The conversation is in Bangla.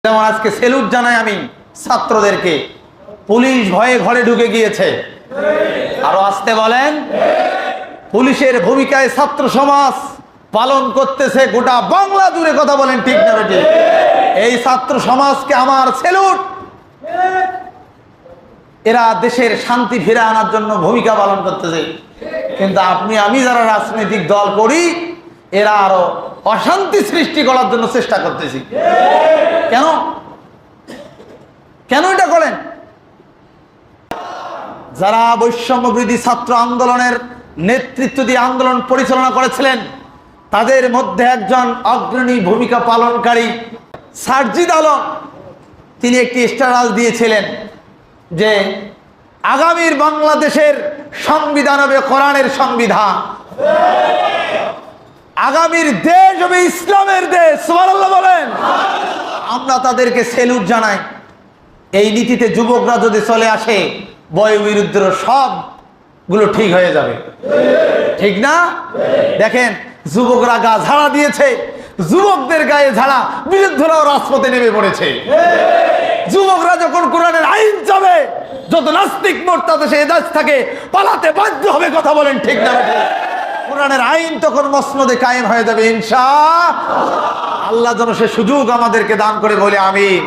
যেমন আজকে সেলুট জানাই আমি ছাত্রদেরকে, পুলিশ ভয়ে ঘরে ঢুকে গিয়েছে। আরো আসতে বলেন। পুলিশের ভূমিকায় ছাত্র সমাজ পালন করতেছে গোটা বাংলা জুড়ে, কথা বলেন ঠিক না বেটি? এই ছাত্র সমাজকে আমার সেলুট। এরা দেশের শান্তি ফিরে আনার জন্য ভূমিকা পালন করতেছে, কিন্তু আপনি আমি যারা রাজনৈতিক দল করি এরা আরো অশান্তি সৃষ্টি করার জন্য চেষ্টা করতেছি। কেন কেন এটা করেন? যারা বৈষম্য বিরোধী ছাত্র আন্দোলনের নেতৃত্ব দিয়ে আন্দোলন পরিচালনা করেছিলেন তাদের মধ্যে একজন অগ্রণী ভূমিকা পালনকারী সারজিদ আলম, তিনি একটি স্ট্যাটাস দিয়েছিলেন যে আগামীর বাংলাদেশের সংবিধান হবে কোরআনের সংবিধান, আগামীর দেশ হবে ইসলামের দেশ। সুবহানাল্লাহ বলেন। আমরা তাদেরকে সেলুট জানাই। এই নীতিতে যুবকরা যদি চলে আসে বয়োবিরুদ্ধ সবগুলো ঠিক হয়ে যাবে, ঠিক না? দেখেন যুবকরা গা ঝাড়া দিয়েছে, যুবকদের গায়ে ঝাড়া বিরুদ্ধরাও রাজপথে নেমে পড়েছে। যুবকরা যখন কোরআনের আইন যাবে, যত নাস্তিক মোরতাদ সে দেশ থাকে পালাতে বাধ্য হবে, কথা বলেন ঠিক না? কোরআনের আইন তখন মসনদে কায়েম হয়ে যাবে ইনশাআল্লাহ। আল্লাহ যেন সে সুযোগ আমাদেরকে দান করে, বলে আমিন।